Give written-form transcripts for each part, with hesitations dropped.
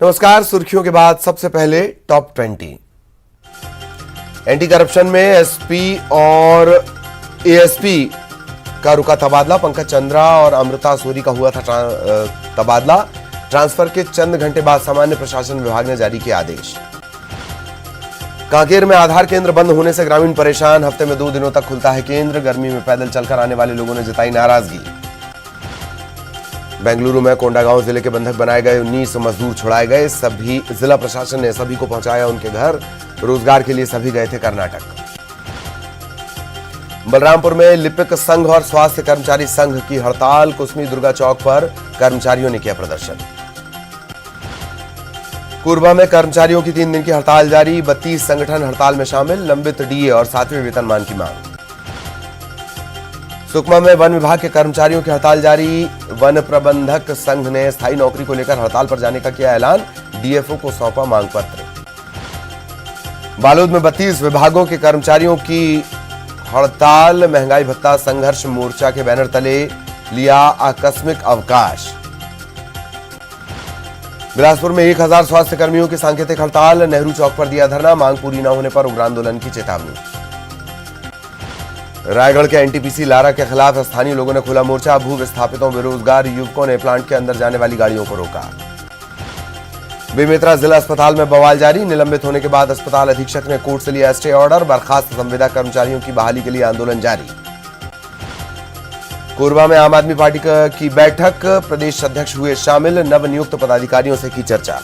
नमस्कार। सुर्खियों के बाद सबसे पहले टॉप 20। एंटी करप्शन में एसपी और एएसपी का रुका तबादला। पंकज चंद्रा और अमृता सूरी का हुआ था तबादला। ट्रांसफर के चंद घंटे बाद सामान्य प्रशासन विभाग ने जारी किया आदेश। कांकेर में आधार केंद्र बंद होने से ग्रामीण परेशान। हफ्ते में 2 दिनों तक खुलता है केंद्र। गर्मी में पैदल चलकर आने वाले लोगों ने जताई नाराजगी। बेंगलुरु में कोंडागांव जिले के बंधक बनाए गए 19 मजदूर छुड़ाए गए। सभी जिला प्रशासन ने सभी को पहुंचाया उनके घर। रोजगार के लिए सभी गए थे कर्नाटक। बलरामपुर में लिपिक संघ और स्वास्थ्य कर्मचारी संघ की हड़ताल। कुसमी दुर्गा चौक पर कर्मचारियों ने किया प्रदर्शन। कोरबा में कर्मचारियों की 3 दिन की हड़ताल जारी। 32 संगठन हड़ताल में शामिल। लंबित डीए और 7वें वेतनमान की मांग। सुकमा में वन विभाग के कर्मचारियों की हड़ताल जारी। वन प्रबंधक संघ ने स्थायी नौकरी को लेकर हड़ताल पर जाने का किया ऐलान। डीएफओ को सौंपा मांग पत्र। बालोद में 32 विभागों के कर्मचारियों की हड़ताल। महंगाई भत्ता संघर्ष मोर्चा के बैनर तले लिया आकस्मिक अवकाश। बिलासपुर में 1000 स्वास्थ्य कर्मियों की सांकेतिक हड़ताल। नेहरू चौक पर दिया धरना। मांग पूरी न होने पर उग्र आंदोलन की चेतावनी। रायगढ़ के एनटीपीसी लारा के खिलाफ स्थानीय लोगों ने खुला मोर्चा। भू विस्थापितों बेरोजगार युवकों ने प्लांट के अंदर जाने वाली गाड़ियों को रोका। बेमेतरा जिला अस्पताल में बवाल जारी। निलंबित होने के बाद अस्पताल अधीक्षक ने कोर्ट से लिया स्टे ऑर्डर। बर्खास्त संविदा कर्मचारियों की बहाली के लिए आंदोलन जारी। कोरबा में आम आदमी पार्टी की बैठक। प्रदेश अध्यक्ष हुए शामिल। नवनियुक्त पदाधिकारियों से की चर्चा।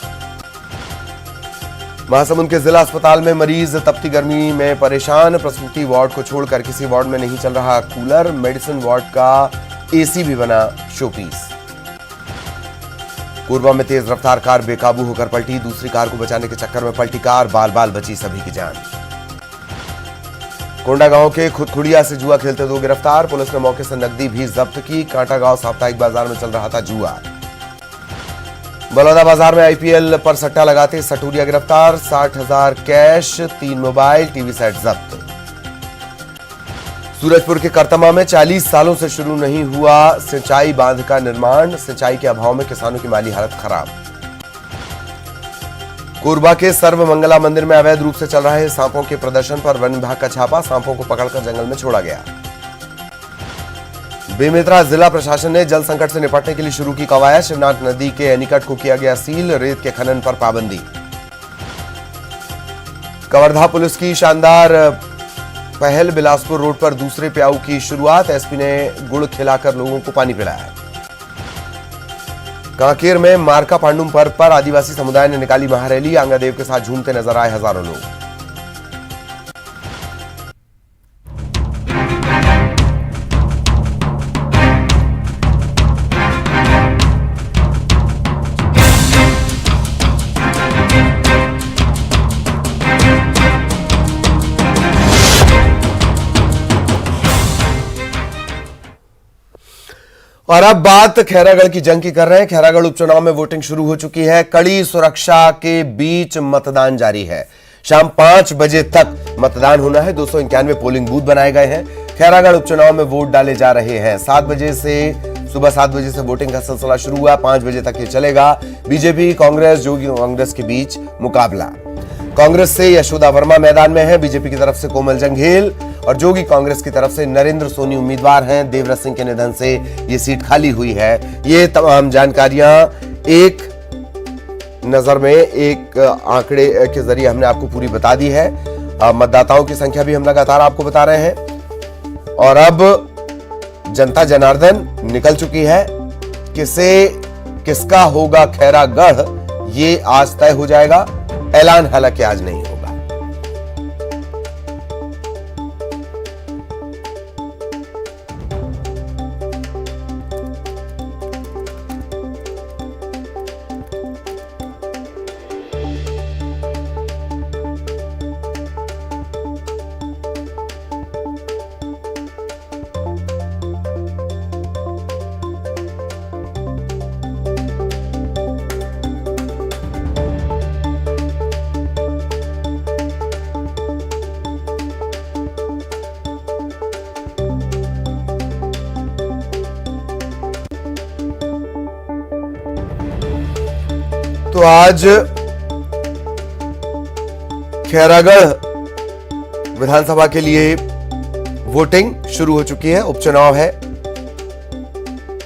महासमुंद के जिला अस्पताल में मरीज तपती गर्मी में परेशान। प्रसूति वार्ड को छोड़कर किसी वार्ड में नहीं चल रहा कूलर। मेडिसिन वार्ड का एसी भी बना शोपीस। कोरबा में तेज रफ्तार कार बेकाबू होकर पलटी। दूसरी कार को बचाने के चक्कर में पलटी कार। बाल बाल बची सभी की जान। कोंडागांव के खुदखुड़िया से जुआ खेलते 2 गिरफ्तार। पुलिस ने मौके से नकदी भी जब्त की। कांटागांव साप्ताहिक बाजार में चल रहा था जुआ। बलौदा बाजार में आईपीएल पर सट्टा लगाते सटूरिया गिरफ्तार। 60,000 कैश, 3 मोबाइल, टीवी सेट जब्त। सूरजपुर के करतमा में 40 सालों से शुरू नहीं हुआ सिंचाई बांध का निर्माण। सिंचाई के अभाव में किसानों की माली हालत खराब। कोरबा के सर्वमंगला मंदिर में अवैध रूप से चल रहे सांपों के प्रदर्शन पर वन विभाग का छापा। सांपों को पकड़कर जंगल में छोड़ा गया। बेमेतरा जिला प्रशासन ने जल संकट से निपटने के लिए शुरू की कवायद। शिवनाथ नदी के एनीकट को किया गया सील। रेत के खनन पर पाबंदी। कवर्धा पुलिस की शानदार पहल। बिलासपुर रोड पर दूसरे प्याऊ की शुरुआत। एसपी ने गुड़ खिलाकर लोगों को पानी पिलाया। कांकेर में मारका पांडुम पर्व पर आदिवासी समुदाय ने निकाली महारैली। आंगादेव के साथ झूमते नजर आए हजारों लोग। और अब बात खैरागढ़ की जंग की कर रहे हैं। खैरागढ़ उपचुनाव में वोटिंग शुरू हो चुकी है। कड़ी सुरक्षा के बीच मतदान जारी है। शाम 5 बजे तक मतदान होना है। 291 पोलिंग बूथ बनाए गए हैं। खैरागढ़ उपचुनाव में वोट डाले जा रहे हैं। सुबह 7 बजे से वोटिंग का सिलसिला शुरू हुआ। 5 बजे तक ये चलेगा। बीजेपी कांग्रेस जोगी कांग्रेस के बीच मुकाबला। कांग्रेस से यशोदा वर्मा मैदान में है। बीजेपी की तरफ से कोमल जंघेल और जोगी कांग्रेस की तरफ से नरेंद्र सोनी उम्मीदवार हैं। देवव्रत सिंह के निधन से ये सीट खाली हुई है। ये तमाम जानकारियां एक नजर में एक आंकड़े के जरिए हमने आपको पूरी बता दी है। मतदाताओं की संख्या भी हम लगातार आपको बता रहे हैं। और अब जनता जनार्दन निकल चुकी है। किसका होगा खैरागढ़ ये आज तय हो जाएगा। ऐलान हालांकि आज नहीं होगा। तो आज खैरागढ़ विधानसभा के लिए वोटिंग शुरू हो चुकी है। उपचुनाव है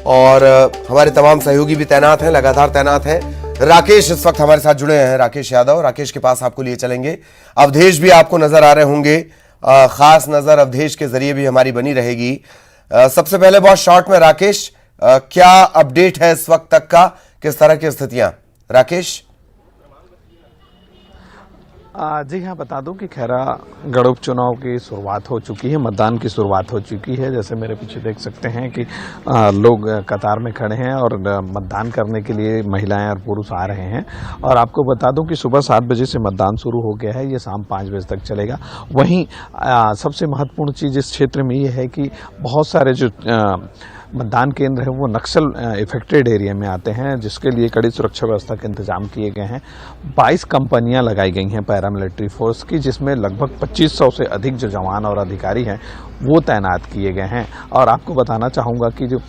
और हमारे तमाम सहयोगी भी तैनात हैं, लगातार तैनात हैं। राकेश इस वक्त हमारे साथ जुड़े हैं, राकेश यादव। राकेश के पास आपको लिए चलेंगे। अवधेश भी आपको नजर आ रहे होंगे, खास नजर अवधेश के जरिए भी हमारी बनी रहेगी। सबसे पहले बहुत शॉर्ट में राकेश, क्या अपडेट है इस वक्त तक का, किस तरह की स्थितियां? राकेश जी हाँ, बता दूं कि खैरागढ़ उपचुनाव की शुरुआत हो चुकी है, मतदान की शुरुआत हो चुकी है। जैसे मेरे पीछे देख सकते हैं कि लोग कतार में खड़े हैं और मतदान करने के लिए महिलाएं और पुरुष आ रहे हैं। और आपको बता दूं कि सुबह 7 बजे से मतदान शुरू हो गया है, ये शाम 5 बजे तक चलेगा। वहीं सबसे महत्वपूर्ण चीज़ इस क्षेत्र में ये है कि बहुत सारे जो मतदान केंद्र है वो नक्सल इफेक्टेड एरिया में आते हैं, जिसके लिए कड़ी सुरक्षा व्यवस्था के इंतजाम किए गए हैं। 22 कंपनियां लगाई गई हैं पैरामिलिट्री फोर्स की, जिसमें लगभग 2500 से अधिक जो जवान और अधिकारी हैं वो तैनात किए गए हैं। और आपको बताना चाहूँगा कि जो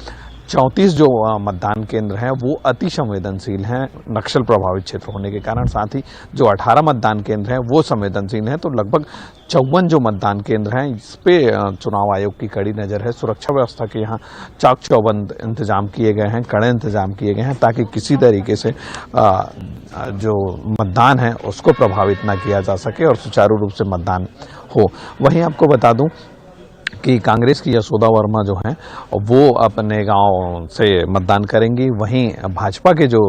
34 जो मतदान केंद्र हैं वो अति संवेदनशील हैं नक्सल प्रभावित क्षेत्र होने के कारण। साथ ही जो 18 मतदान केंद्र हैं वो संवेदनशील हैं। तो लगभग 54 जो मतदान केंद्र हैं इस पे चुनाव आयोग की कड़ी नज़र है। सुरक्षा व्यवस्था के यहाँ चाक चौबंद इंतजाम किए गए हैं, कड़े इंतजाम किए गए हैं, ताकि किसी तरीके से जो मतदान है उसको प्रभावित ना किया जा सके और सुचारू रूप से मतदान हो। वहीं आपको बता दूं कि कांग्रेस की यशोदा वर्मा जो हैं वो अपने गांव से मतदान करेंगी। वहीं भाजपा के जो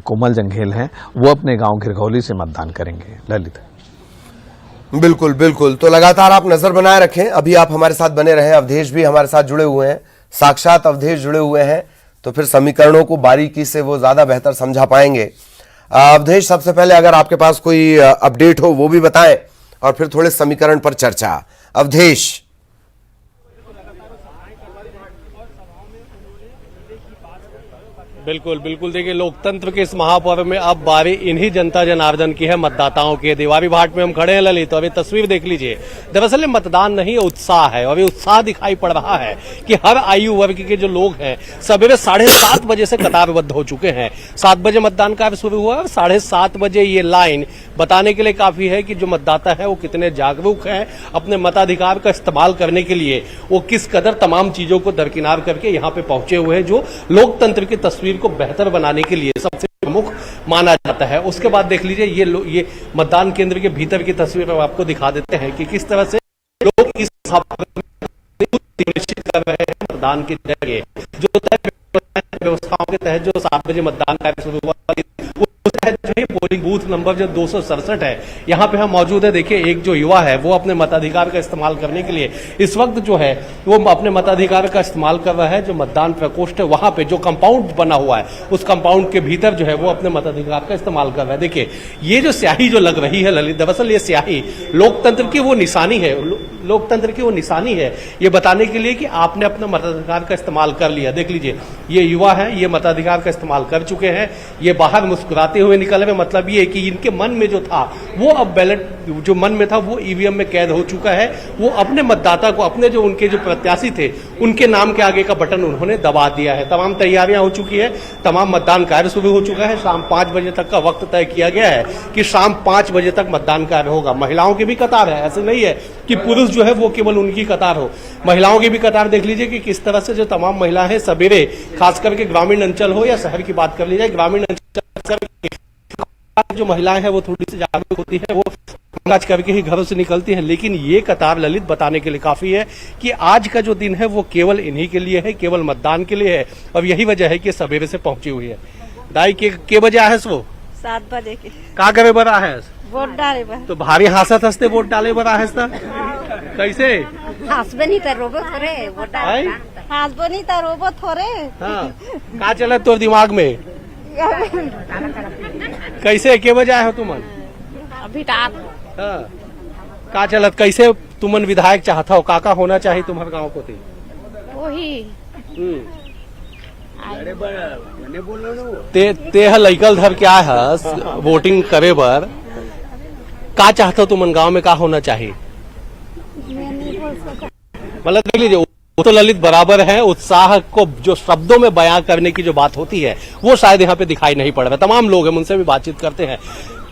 कोमल जंघेल हैं वो अपने गांव घिरघौली से मतदान करेंगे। ललित, बिल्कुल बिल्कुल, तो लगातार आप नजर बनाए रखें। अभी आप हमारे साथ बने रहें। अवधेश भी हमारे साथ जुड़े हुए हैं, साक्षात अवधेश जुड़े हुए हैं, तो फिर समीकरणों को बारीकी से वो ज्यादा बेहतर समझा पाएंगे। अवधेश, सबसे पहले अगर आपके पास कोई अपडेट हो वो भी बताएं और फिर थोड़े समीकरण पर चर्चा। अवधेश। बिल्कुल बिल्कुल, देखिए लोकतंत्र के इस महापर्व में अब बारी इन्हीं जनता जनार्दन की है, मतदाताओं की। दीवारी घाट में हम खड़े हैं ललित, तो अभी तस्वीर देख लीजिए। दरअसल मतदान नहीं, उत्साह है। और ये उत्साह दिखाई पड़ रहा है कि हर आयु वर्ग के जो लोग हैं सवेरे 7:30 बजे से कतारबद्ध हो चुके हैं। 7 बजे मतदान कार्य शुरू हुआ और 7:30 बजे ये लाइन बताने के लिए काफी है कि जो मतदाता है वो कितने जागरूक हैं, अपने मताधिकार का इस्तेमाल करने के लिए वो किस कदर तमाम चीजों को दरकिनार करके यहाँ पे पहुंचे हुए हैं, जो लोकतंत्र की तस्वीर को बेहतर बनाने के लिए सबसे प्रमुख माना जाता है। उसके बाद देख लीजिए ये मतदान केंद्र के भीतर की तस्वीर हम आपको दिखा देते हैं कि किस तरह से लोग इस निश्चित कर रहे हैं मतदान की जगह जो व्यवस्थाओं के तहत जो 7 बजे मतदान कार्य शुरू हुआ, जो पोलिंग बूथ नंबर जो 267 है यहाँ पे हम मौजूद है। देखिए एक जो युवा है वो अपने मताधिकार का इस्तेमाल करने के लिए इस वक्त जो है वो अपने मताधिकार का इस्तेमाल कर रहा है। जो मतदान प्रकोष्ठ है वहां पे जो कंपाउंड बना हुआ है उस कंपाउंड के भीतर जो है वो अपने मताधिकार का इस्तेमाल कर रहा है। देखिए ये जो स्याही जो लग रही है ललित, दरअसल ये स्याही लोकतंत्र की वो निशानी है, लोकतंत्र की वो निशानी है, ये बताने के लिए कि आपने अपना मताधिकार का इस्तेमाल कर लिया। देख लीजिए ये युवा है, ये मताधिकार का इस्तेमाल कर चुके हैं, ये बाहर मुस्कुराते हुए निकल रहे। मतलब ये कि इनके मन में जो था वो अब बैलेट जो मन में था वो ईवीएम में कैद हो चुका है। वो अपने मतदाता को, अपने जो उनके जो प्रत्याशी थे उनके नाम के आगे का बटन उन्होंने दबा दिया है। तमाम तैयारियां हो चुकी है, तमाम मतदान कार्य शुरू हो चुका है। शाम 5 बजे तक का वक्त तय किया गया है कि शाम 5 बजे तक मतदान कार्य होगा। महिलाओं की भी कतार है, ऐसे नहीं है कि पुरुष जो है वो केवल उनकी कतार हो, महिलाओं की भी कतार देख लीजिए कि किस तरह से जो तमाम महिलाएं हैं सवेरे, खास करके ग्रामीण अंचल हो या शहर की बात कर ली जाए, ग्रामीण अंचल जो महिलाएं हैं वो थोड़ी सी जागरूक होती है, वो काज करके ही घरों से निकलती हैं। लेकिन ये कतार ललित बताने के लिए काफी है कि आज का जो दिन है वो केवल इन्हीं के लिए है, केवल मतदान के लिए है। और यही वजह है कि सवेरे से पहुंची हुई है। दाई के बजे आहे वो 7 बजे के का करे बड़ा है वोट डाले बा तो भारी हंसत हंसते वोट डाले बड़ा है कैसे हंसबे नहीं तो रोबो थोड़े वोट डाले हंसबे नहीं तो रोबो थोड़े। हाँ का चला तोर दिमाग में कैसे के बजे आए हो तुमन अभी रात? हाँ का चलत कैसे तुमन विधायक चाहता हो, काका होना चाहिए तुम्हारे गांव को? वही ते लइकल धर के आए हस वोटिंग करे बर, का चाहते हो तुमन गांव में का होना चाहिए? मतलब देख लीजिए वो तो ललित बराबर है। उत्साह को जो शब्दों में बयां करने की जो बात होती है वो शायद यहाँ पे दिखाई नहीं पड़ रहा। तमाम लोग हैं, उनसे भी बातचीत करते हैं।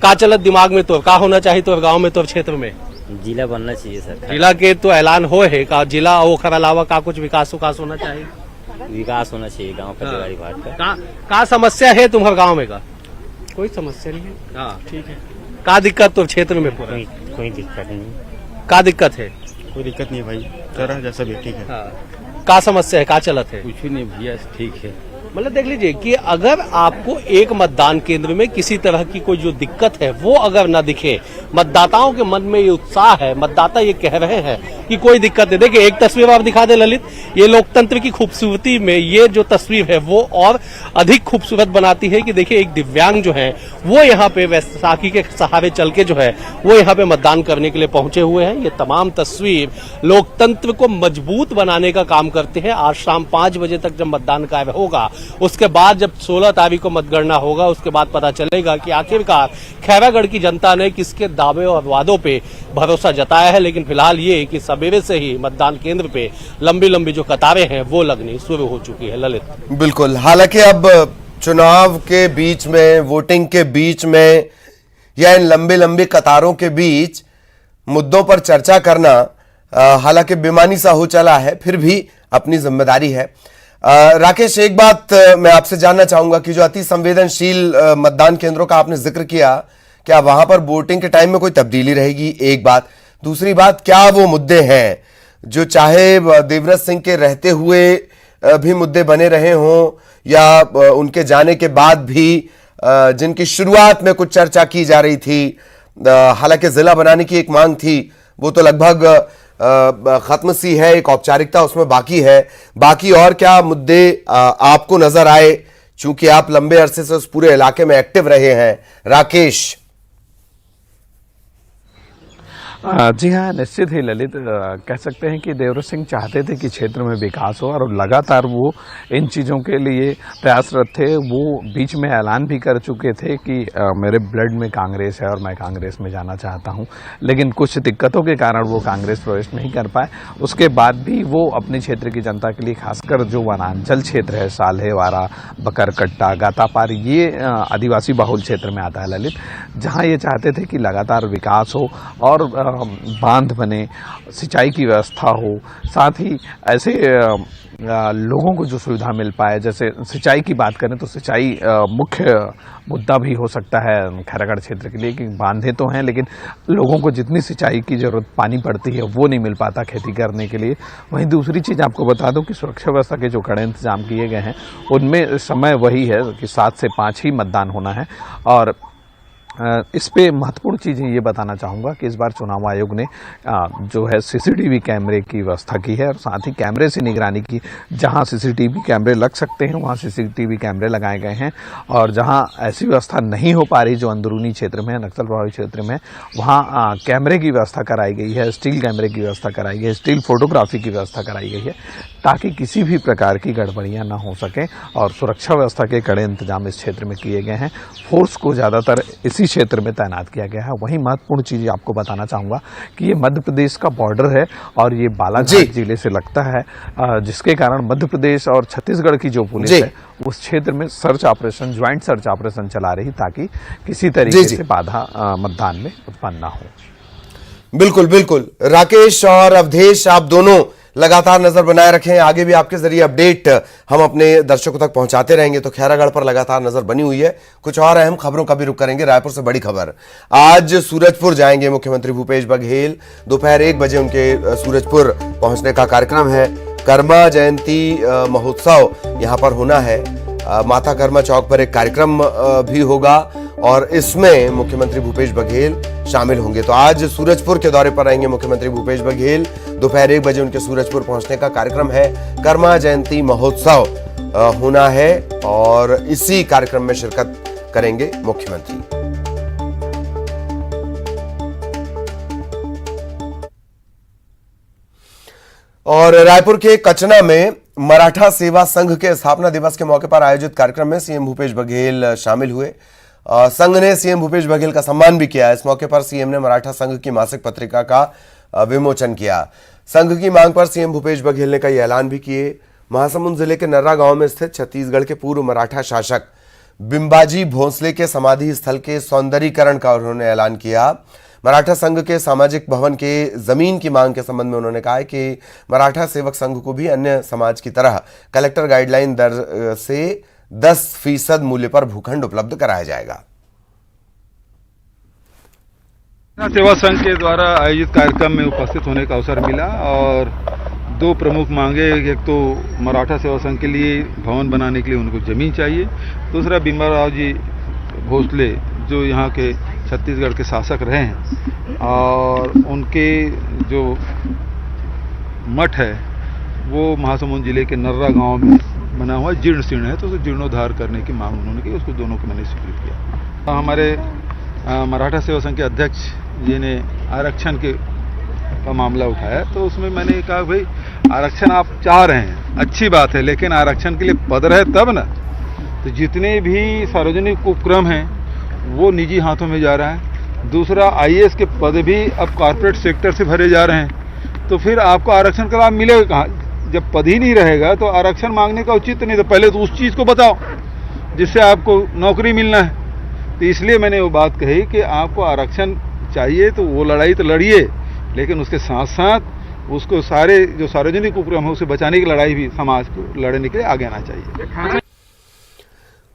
का चलत दिमाग में तो का होना चाहिए, तो गांव में तो क्षेत्र में जिला बनना चाहिए सर। जिला के तो ऐलान हो है का जिला ओखर अलावा का कुछ विकास होना चाहिए, विकास होना चाहिए गांव का दिवाली घाट का। का समस्या है तुम्हारे गांव में का? कोई समस्या नहीं है। हाँ ठीक है। का दिक्कत तो क्षेत्र में पूरा कोई दिक्कत नहीं। का दिक्कत है? कोई दिक्कत नहीं भाई, चल जैसा भी ठीक है। हाँ। का समस्या है, का चलत है? कुछ भी नहीं भैया, ठीक है। मतलब देख लीजिए कि अगर आपको एक मतदान केंद्र में किसी तरह की कोई जो दिक्कत है वो अगर न दिखे, मतदाताओं के मन में ये उत्साह है, मतदाता ये कह रहे हैं कि कोई दिक्कत नहीं। देखिए एक तस्वीर आप दिखा दे ललित, ये लोकतंत्र की खूबसूरती में ये जो तस्वीर है वो और अधिक खूबसूरत बनाती है कि देखिए एक दिव्यांग जो है वो यहाँ पे वैसाखी के सहारे चल के जो है वो यहाँ पे मतदान करने के लिए पहुंचे हुए हैं। ये तमाम तस्वीर लोकतंत्र को मजबूत बनाने का काम करते हैं। आज शाम 5 बजे तक जब मतदान कार्य होगा, उसके बाद जब 16 तारीख को मतगणना होगा, उसके बाद पता चलेगा कि आखिरकार खैरागढ़ की जनता ने किसके दावे और वादों पे भरोसा जताया है। लेकिन फिलहाल ये कि सवेरे से ही मतदान केंद्र पे लंबी लंबी जो कतारें हैं वो लगनी शुरू हो चुकी है। ललित बिल्कुल, हालांकि अब चुनाव के बीच में, वोटिंग के बीच में या इन लंबी लंबी कतारों के बीच मुद्दों पर चर्चा करना हालांकि बेमानी सा हो चला है, फिर भी अपनी जिम्मेदारी है। राकेश, एक बात मैं आपसे जानना चाहूंगा कि जो अति संवेदनशील मतदान केंद्रों का आपने जिक्र किया, क्या वहां पर वोटिंग के टाइम में कोई तब्दीली रहेगी? एक बात। दूसरी बात, क्या वो मुद्दे हैं जो चाहे देवव्रत सिंह के रहते हुए भी मुद्दे बने रहे हों या उनके जाने के बाद भी जिनकी शुरुआत में कुछ चर्चा की जा रही थी, हालांकि जिला बनाने की एक मांग थी, वो तो लगभग खत्म सी है, एक औपचारिकता उसमें बाकी है। बाकी और क्या मुद्दे आपको नजर आए, चूंकि आप लंबे अरसे से उस पूरे इलाके में एक्टिव रहे हैं? राकेश। जी हाँ, निश्चित ही ललित, कह सकते हैं कि देवव्रत सिंह चाहते थे कि क्षेत्र में विकास हो और लगातार वो इन चीज़ों के लिए प्रयासरत थे। वो बीच में ऐलान भी कर चुके थे कि मेरे ब्लड में कांग्रेस है और मैं कांग्रेस में जाना चाहता हूँ, लेकिन कुछ दिक्कतों के कारण वो कांग्रेस प्रवेश नहीं कर पाए। उसके बाद भी वो अपने क्षेत्र की जनता के लिए, खासकर जो वनांचल क्षेत्र है, साल्हेवाड़ा, बकरकट्टा, गातापार, ये आदिवासी बहुल क्षेत्र में आता है ललित, जहाँ ये चाहते थे कि लगातार विकास हो और बांध बने, सिंचाई की व्यवस्था हो, साथ ही ऐसे लोगों को जो सुविधा मिल पाए। जैसे सिंचाई की बात करें तो सिंचाई मुख्य मुद्दा भी हो सकता है खैरागढ़ क्षेत्र के लिए, कि बांधे तो हैं लेकिन लोगों को जितनी सिंचाई की जरूरत पानी पड़ती है वो नहीं मिल पाता खेती करने के लिए। वहीं दूसरी चीज़ आपको बता दूं कि सुरक्षा व्यवस्था के जो कड़े इंतजाम किए गए हैं उनमें समय वही है कि 7 से 5 ही मतदान होना है। और इस पे महत्वपूर्ण चीज़ ये बताना चाहूँगा कि इस बार चुनाव आयोग ने जो है सीसीटीवी कैमरे की व्यवस्था की है और साथ ही कैमरे से निगरानी की। जहाँ सीसीटीवी कैमरे लग सकते हैं वहाँ सीसीटीवी कैमरे लगाए गए हैं, और जहाँ ऐसी व्यवस्था नहीं हो पा रही, जो अंदरूनी क्षेत्र में, नक्सल प्रभावित क्षेत्र में, वहाँ कैमरे की व्यवस्था कराई गई है, स्टील कैमरे की व्यवस्था कराई गई है, स्टील फोटोग्राफी की व्यवस्था कराई गई है, ताकि किसी भी प्रकार की गड़बड़ियाँ ना हो सकें। और सुरक्षा व्यवस्था के कड़े इंतजाम इस क्षेत्र में किए गए हैं। फोर्स को ज़्यादातर इसी क्षेत्र में तैनात किया गया है। वहीं महत्वपूर्ण चीज आपको बताना चाहूंगा कि ये मध्य प्रदेश का बॉर्डर है और ये बालाघाट जिले से लगता है, जिसके कारण मध्य प्रदेश और छत्तीसगढ़ की जो पुलिस है उस क्षेत्र में search operation, joint search operation चला रही, ताकि किसी तरीके से बाधा मतदान में उत्पन्न ना हो। बिल्कुल बिल्कुल, राकेश और अवधेश, आप दोनों लगातार नजर बनाए रखें। आगे भी आपके जरिए अपडेट हम अपने दर्शकों तक पहुंचाते रहेंगे। तो खैरागढ़ पर लगातार नजर बनी हुई है। कुछ और अहम खबरों का भी रुख करेंगे। रायपुर से बड़ी खबर, आज सूरजपुर जाएंगे मुख्यमंत्री भूपेश बघेल। दोपहर 1 बजे उनके सूरजपुर पहुंचने का कार्यक्रम है। कर्मा जयंती महोत्सव यहां पर होना है। माता कर्मा चौक पर एक कार्यक्रम भी होगा और इसमें मुख्यमंत्री भूपेश बघेल शामिल होंगे। तो आज सूरजपुर के दौरे पर रहेंगे मुख्यमंत्री भूपेश बघेल। दोपहर 1 बजे उनके सूरजपुर पहुंचने का कार्यक्रम है। कर्मा जयंती महोत्सव होना है और इसी कार्यक्रम में शिरकत करेंगे मुख्यमंत्री। और रायपुर के कचना में मराठा सेवा संघ के स्थापना दिवस के मौके पर आयोजित कार्यक्रम में सीएम भूपेश बघेल शामिल हुए। संघ ने सीएम भूपेश बघेल का सम्मान भी किया। इस मौके पर सीएम ने मराठा संघ की मासिक पत्रिका का विमोचन किया। संघ की मांग पर सीएम भूपेश बघेल ने कई ऐलान भी किए। महासमुंद जिले के नर्रा गांव में स्थित छत्तीसगढ़ के पूर्व मराठा शासक बिंबाजी भोंसले के समाधि स्थल के सौंदर्यीकरण का उन्होंने ऐलान किया। मराठा संघ के सामाजिक भवन के जमीन की मांग के संबंध में उन्होंने कहा कि मराठा सेवक संघ को भी अन्य समाज की तरह कलेक्टर गाइडलाइन दर से 10% मूल्य पर भूखंड उपलब्ध कराया जाएगा। सेवा संघ के द्वारा आयोजित कार्यक्रम में उपस्थित होने का अवसर मिला और दो प्रमुख मांगे, एक तो मराठा सेवा संघ के लिए भवन बनाने के लिए उनको जमीन चाहिए, दूसरा बिंबाराव जी भोसले जो यहाँ के छत्तीसगढ़ के शासक रहे हैं और उनके जो मठ है वो महासमुंद जिले के नर्रा गांव में बना हुआ जीर्ण शीर्ण है, तो उसे जीर्णोद्धार करने की मांग उन्होंने की। उसको दोनों को मैंने स्वीकृत किया। हमारे मराठा सेवा संघ के अध्यक्ष जी ने आरक्षण का मामला उठाया, तो उसमें मैंने कहा भाई आरक्षण आप चाह रहे हैं, अच्छी बात है, लेकिन आरक्षण के लिए पद रहे तब ना। तो जितने भी सार्वजनिक उपक्रम हैं वो निजी हाथों में जा रहा है। दूसरा आईएएस के पद भी अब कॉर्पोरेट सेक्टर से भरे जा रहे हैं, तो फिर आपको आरक्षण का लाभ मिलेगा कहाँ? जब पद ही नहीं रहेगा तो आरक्षण मांगने का उचित नहीं। तो पहले तो उस चीज़ को बताओ जिससे आपको नौकरी मिलना है। तो इसलिए मैंने वो बात कही कि आपको आरक्षण चाहिए तो वो लड़ाई तो लड़िए, लेकिन उसके साथ साथ उसको सारे जो सार्वजनिक उपक्रम है उसे बचाने की लड़ाई भी समाज को लड़ने के लिए आगे आना चाहिए।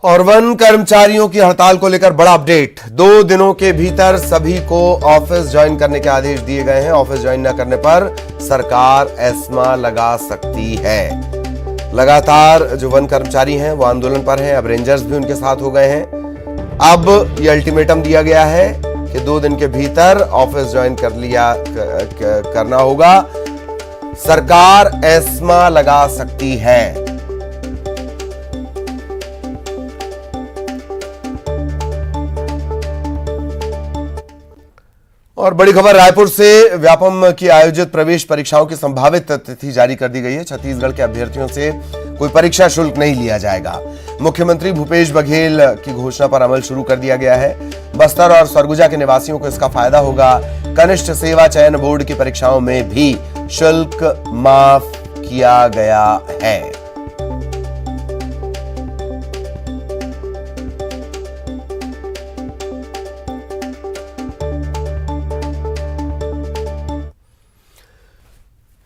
और वन कर्मचारियों की हड़ताल को लेकर बड़ा अपडेट। 2 दिनों के भीतर सभी को ऑफिस ज्वाइन करने के आदेश दिए गए हैं। ऑफिस ज्वाइन न करने पर सरकार एस्मा लगा सकती है। लगातार जो वन कर्मचारी हैं वो आंदोलन पर हैं। अब रेंजर्स भी उनके साथ हो गए हैं। अब ये अल्टीमेटम दिया गया है कि 2 दिन के भीतर ऑफिस ज्वाइन करना होगा। सरकार एस्मा लगा सकती है। और बड़ी खबर रायपुर से, व्यापम की आयोजित प्रवेश परीक्षाओं की संभावित तिथि जारी कर दी गई है। छत्तीसगढ़ के अभ्यर्थियों से कोई परीक्षा शुल्क नहीं लिया जाएगा। मुख्यमंत्री भूपेश बघेल की घोषणा पर अमल शुरू कर दिया गया है। बस्तर और सरगुजा के निवासियों को इसका फायदा होगा। कनिष्ठ सेवा चयन बोर्ड की परीक्षाओं में भी शुल्क माफ किया गया है।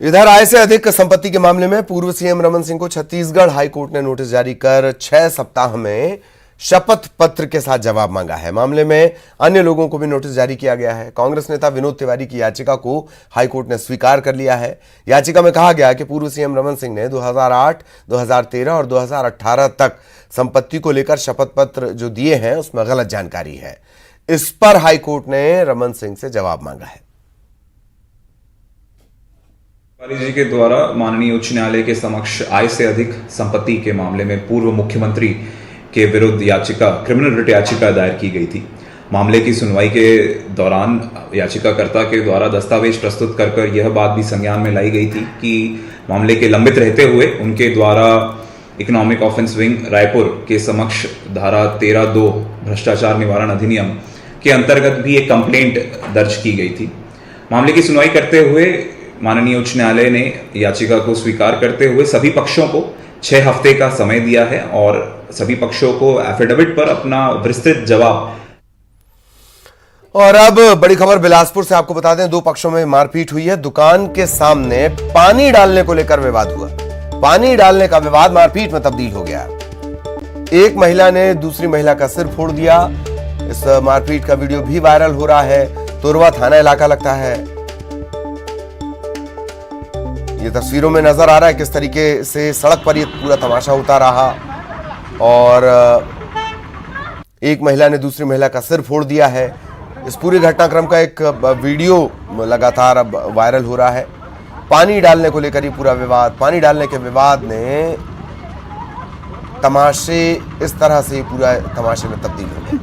इधर आय से अधिक संपत्ति के मामले में पूर्व सीएम रमन सिंह को छत्तीसगढ़ हाईकोर्ट ने नोटिस जारी कर 6 सप्ताह में शपथ पत्र के साथ जवाब मांगा है। मामले में अन्य लोगों को भी नोटिस जारी किया गया है। कांग्रेस नेता विनोद तिवारी की याचिका को हाईकोर्ट ने स्वीकार कर लिया है। याचिका में कहा गया कि पूर्व सीएम रमन सिंह ने 2008, 2013 और 2018 तक संपत्ति को लेकर शपथ पत्र जो दिए हैं उसमें गलत जानकारी है। इस पर हाईकोर्ट ने रमन सिंह से जवाब मांगा है। तिवारी जी के द्वारा माननीय उच्च न्यायालय के समक्ष आय से अधिक संपत्ति के मामले में पूर्व मुख्यमंत्री के विरुद्ध याचिका, क्रिमिनल रिट याचिका दायर की गई थी। मामले की सुनवाई के दौरान याचिकाकर्ता के द्वारा दस्तावेज प्रस्तुत कर यह बात भी संज्ञान में लाई गई थी कि मामले के लंबित रहते हुए उनके द्वारा इकोनॉमिक ऑफेंस विंग रायपुर के समक्ष धारा 13(2) भ्रष्टाचार निवारण अधिनियम के अंतर्गत भी एक कंप्लेंट दर्ज की गई थी। मामले की सुनवाई करते हुए माननीय उच्च न्यायालय ने याचिका को स्वीकार करते हुए सभी पक्षों को 6 हफ्ते का समय दिया है और सभी पक्षों को एफिडेविट पर अपना विस्तृत जवाब। और अब बड़ी खबर बिलासपुर से, आपको बता दें 2 पक्षों में मारपीट हुई है। दुकान के सामने पानी डालने को लेकर विवाद हुआ। पानी डालने का विवाद मारपीट में तब्दील हो गया। एक महिला ने दूसरी महिला का सिर फोड़ दिया। इस मारपीट का वीडियो भी वायरल हो रहा है। तुरवा थाना इलाका लगता है। ये तस्वीरों में नजर आ रहा है किस तरीके से सड़क पर ये पूरा तमाशा होता रहा और एक महिला ने दूसरी महिला का सिर फोड़ दिया है। इस पूरे घटनाक्रम का एक वीडियो लगातार अब वायरल हो रहा है। पानी डालने को लेकर ये पूरा विवाद, पानी डालने के विवाद ने तमाशे, इस तरह से पूरा तमाशे में तब्दील हो गया।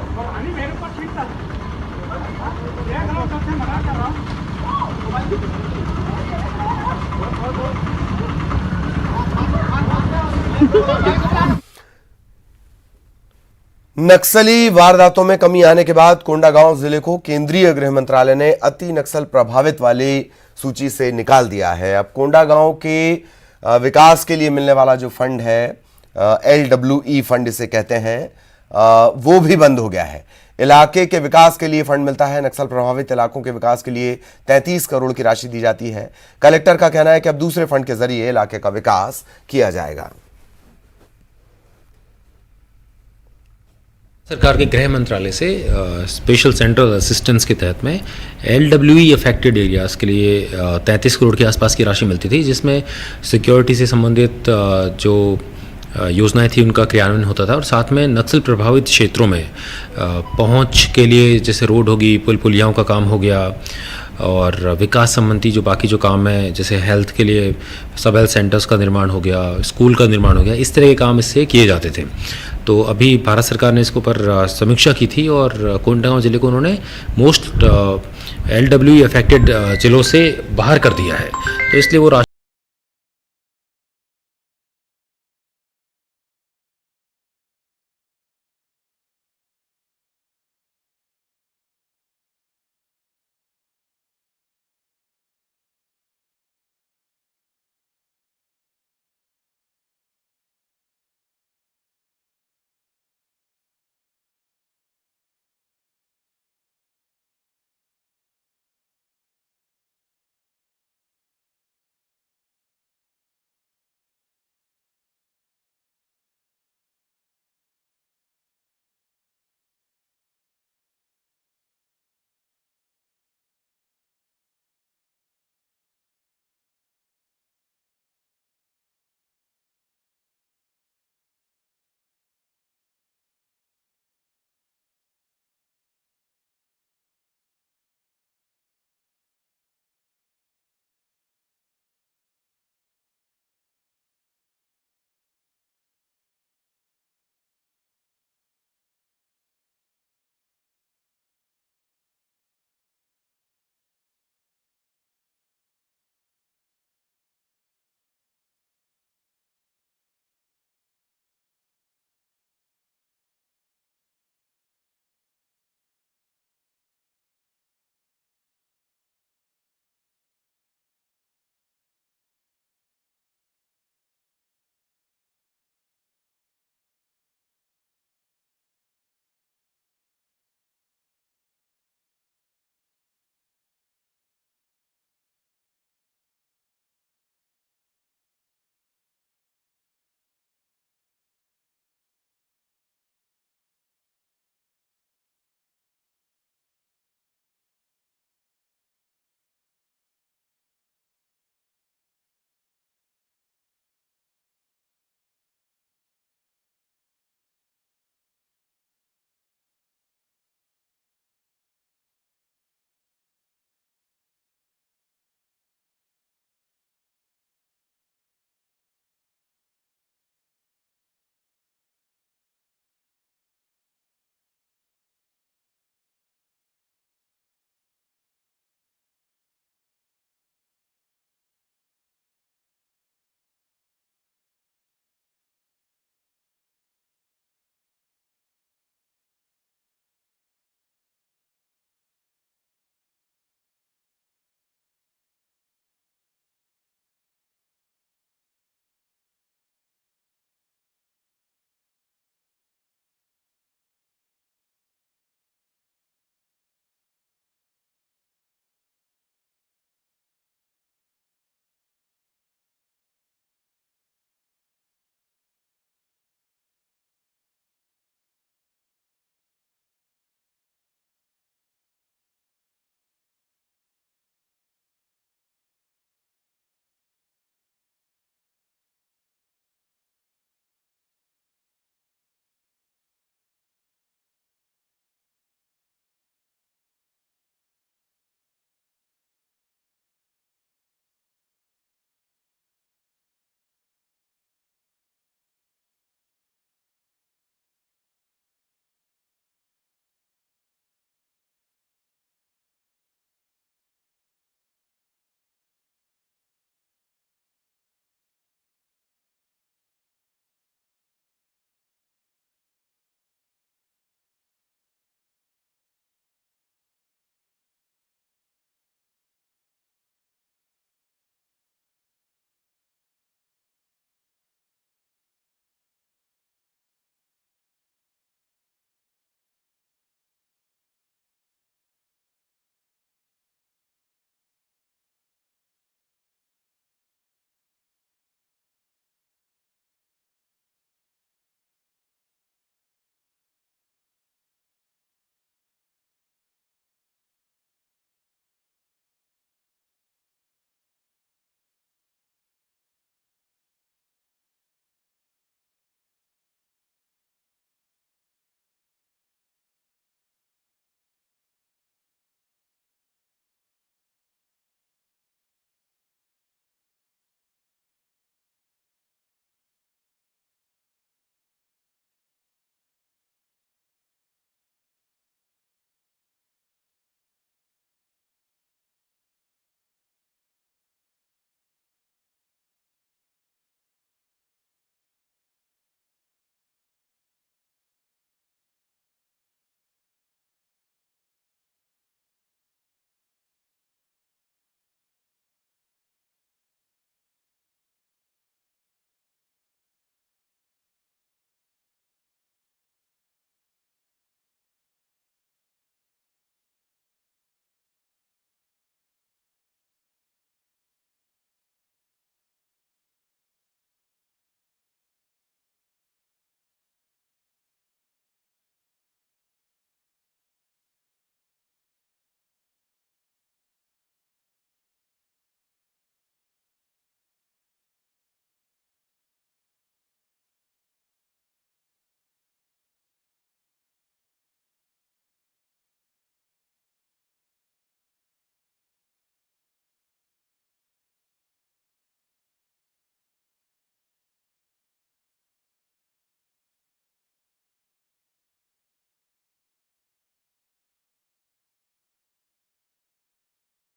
पानी नक्सली वारदातों में कमी आने के बाद कोंडागांव जिले को केंद्रीय गृह मंत्रालय ने अति नक्सल प्रभावित वाली सूची से निकाल दिया है। अब कोंडागांव के विकास के लिए मिलने वाला जो फंड है, LWE फंड इसे कहते हैं, वो भी बंद हो गया है। इलाके के विकास के लिए फंड मिलता है। नक्सल प्रभावित इलाकों के विकास के लिए 33 करोड़ की राशि दी जाती है। कलेक्टर का कहना है कि अब दूसरे फंड के जरिए इलाके का विकास किया जाएगा। सरकार के गृह मंत्रालय से स्पेशल सेंट्रल असिस्टेंस के तहत में LWE अफेक्टेड एरियाज़ के लिए 33 करोड़ के आसपास की राशि मिलती थी, जिसमें सिक्योरिटी से संबंधित जो योजनाएं थी उनका क्रियान्वयन होता था, और साथ में नक्सल प्रभावित क्षेत्रों में पहुंच के लिए जैसे रोड होगी, पुल पुलियाओं का काम हो गया, और विकास संबंधी जो बाकी जो काम है जैसे हेल्थ के लिए सब हेल्थ सेंटर्स का निर्माण हो गया, स्कूल का निर्माण हो गया, इस तरह के काम इससे किए जाते थे। तो अभी भारत सरकार ने इसके ऊपर समीक्षा की थी और कोंडागांव जिले को उन्होंने मोस्ट LWE अफेक्टेड जिलों से बाहर कर दिया है। तो इसलिए वो